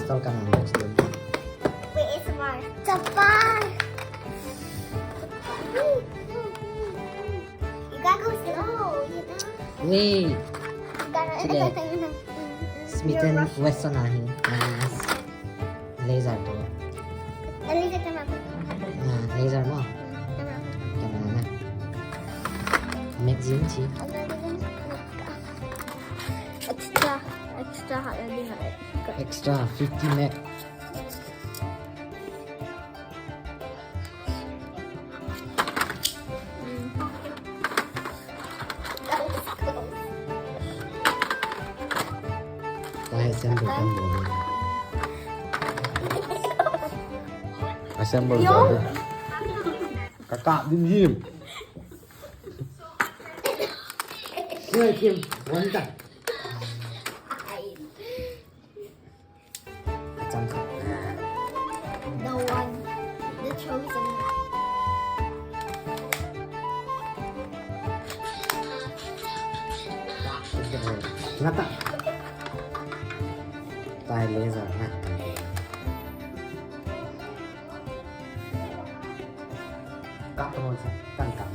install ka ng box doon. Wait, it's a bar. It's a bar. You gotta go slow, you know? Wait! You gotta, Sige. Smith and Wesson ahin. Mas laser to. Nalikat naman ako. Laser mo. Naman ako. Kaya na. Magazine chi. Extra hot lagi hot. Extra 50 meg. Dahil assemble kang buhay. Assemble body. Kakak dim. Sige, Kim. Wanta. Atangka. The one, the chosen one. Ngata. Dahil laser na. Kapag mo sa tangka.